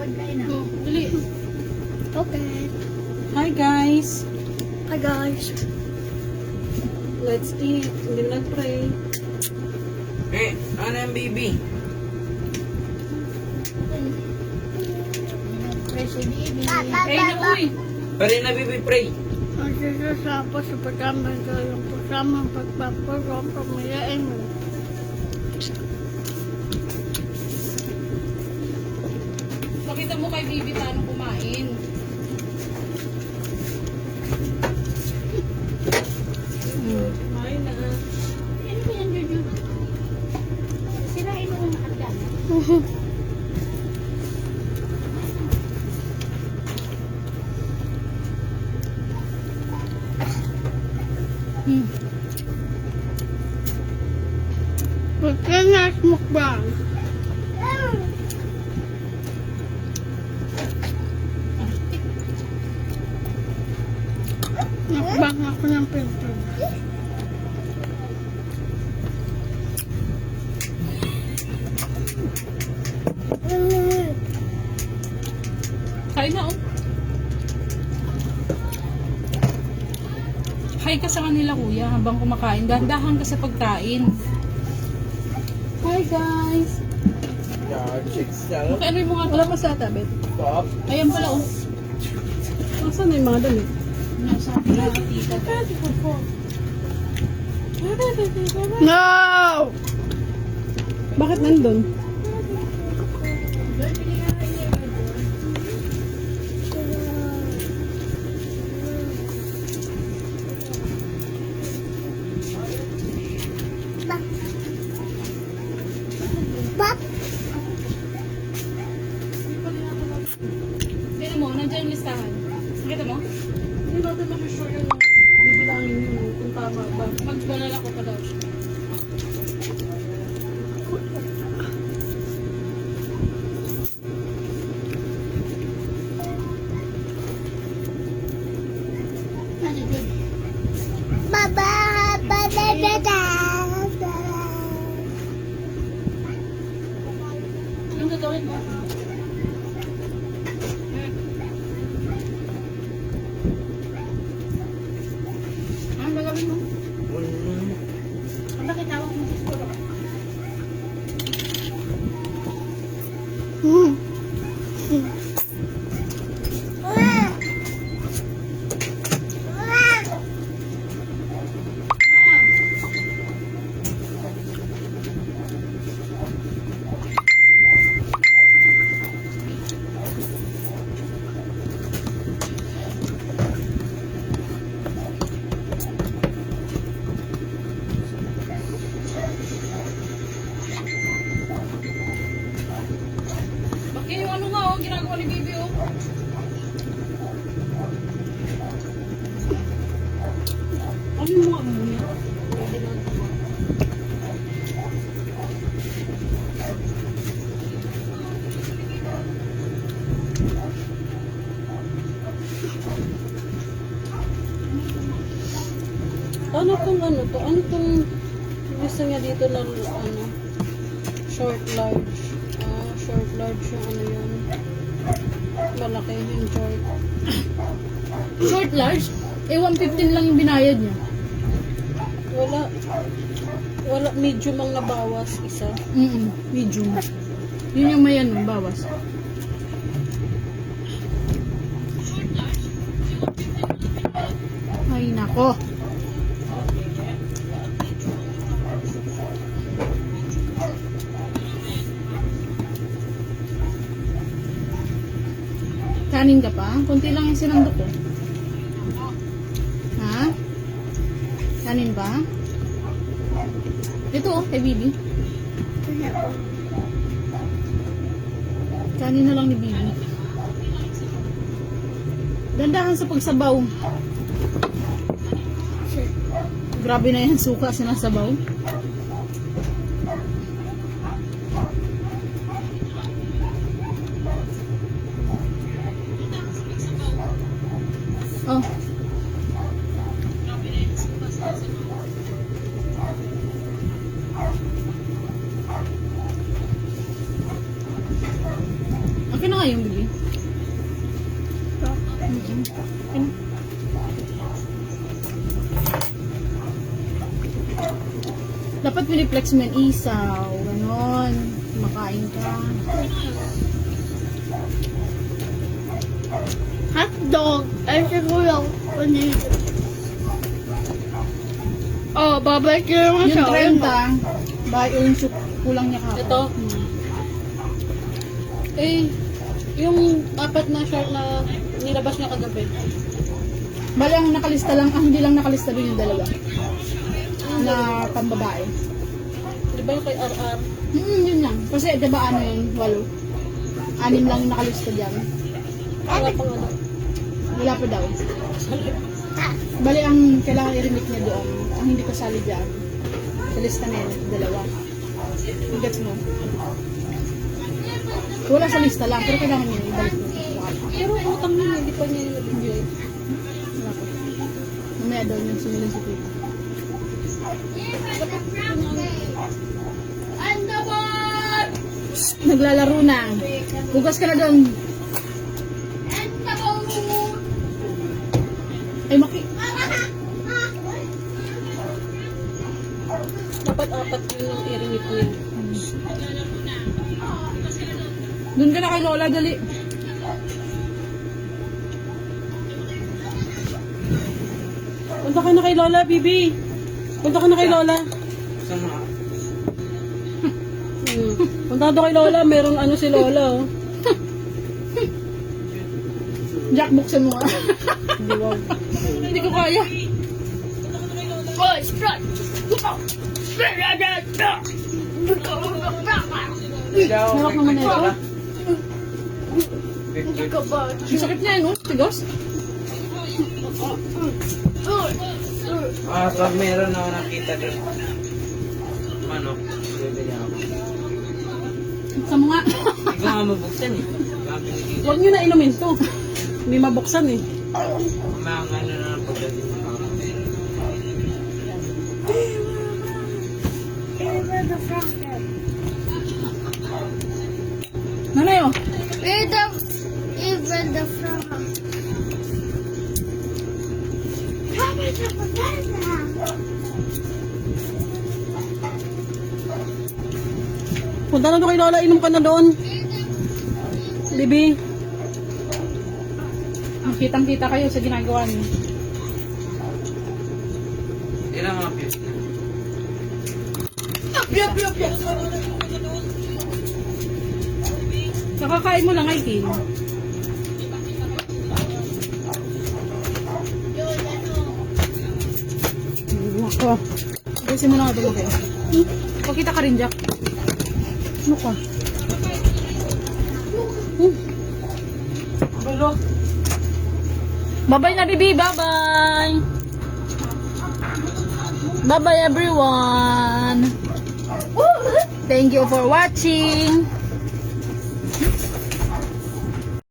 Dali. Okay. Hi guys. Hi guys. Let's eat. Hindi na nag-pray. Ano yung baby? Pray na uy. Pare na baby, pray. Ang sasasapos sa pagkamay ko yung kasamang pagpapuro pamayain mo. Pakita mo kay baby paano kumain. Kumain na. Ano ba yan, Jojo? Sirain mo ang hagdan. Pagkanas mukbang. Mukbang ako ng pinto. Kain na oh. Hi ka sa kanila kuya habang kumakain. Dahan-dahan ka sa pagkain. Hi guys. Yeah, chicks na. Okay, ano yung mga wala pa sa tabet? Pop. Ayan pala oh. Nasaan na yung mga damit? Nasa tita. No! Bakit nandun? Pop! Tignan mo, nandiyan yung listahan. Nakita mo? Hindi natin masisure yung bibilangin yun kung tama ba. Magbalala ko pa daw. Baba! Ba-da-da-da! Anong gagawin mo? Anong gagawin mo? Bakit tawag mo siguro? Bakit yung ano nga oh, ginagawa ni Bibi oh. Ano yung mga muna? Ano tong ano to? Ano tong gusto niya dito ng ano? Short large. Short large yung ano yun. Malaki yung short. Short, large? Eh, 115 lang yung binayad niya. Wala medium ang nabawas isa. Medium. Yun yung may ano, bawas. Ay, nako. Kanin ka pa? Kunti lang yung sinandok ko. Ha? Kanin ba? Ito oh, kay Bibi. Kanin na lang ni Bibi. Dandahan sa pagsabaw. Grabe na yan, suka sinasabaw. Oh. Okay na nga yung bibi. Dapat piniplex mo yung isaw. Ganon. Makain ka. Hotdog. Ay, siguro. Panito. Oh, babalik ko naman Yung siya. 30, bahay yung soup, kulang niya ka. Ito. Eh, yung apat na short na nilabas niya kagabi. Bali ang nakalista lang, hindi lang nakalista doon yung dalawa. Na pambabae. Di ba yung kay RR? Yun lang. Kasi diba ano yun, 8. 6 lang yung nakalista dyan. Wala pang ano. Wala pa daw. Bali ang kailangan i-remit niya doon. Ang hindi kasali dyan. Sa lista na yun, dalawa. Gets mo? Wala sa lista lang, pero kailangan niya ibalik mo. Pero utang niya, hindi pa niya nag-enjoy. Wala pa. Mamaya daw yung sumilin si Tita. Naglalaro na. Bukas ka na doon. Ay, Maki. Dapat apat yun yung i-remit niya. Doon ka na kay Lola, dali. Punta ka na kay Lola, Bibi. Punta ka na kay Lola. Saan na? Punta ka doon kay Lola. Merong ano si Lola, oh. Jack, buksan mo nga. Hindi, wag. Hindi ko kaya. Oh, strut. Narok naman na ito. Hindi ka ba? Ang sakit niya, no? Tigos. Pag meron ako nakita doon. Manok. Bibili ako. Buksan mo nga. Hindi ko nga mabuksan eh. Kaya Huwag niyo na inumin to. Hindi mabuksan eh. mga ano na lang pagdating ng ako. Nanay, oh. Even the frog. Punta na doon kay Lola. Inom ka na doon. Bibi. Kitang-kita kayo sa ginagawa niyo. Ilang mga views na? Nakakain mo lang ay Kim. Wako. Kasi mo na nga dumaki. Pakita ka rin, Jack. Ano ka? Bye-bye na, baby. Bye-bye. Bye-bye, everyone. Thank you for watching.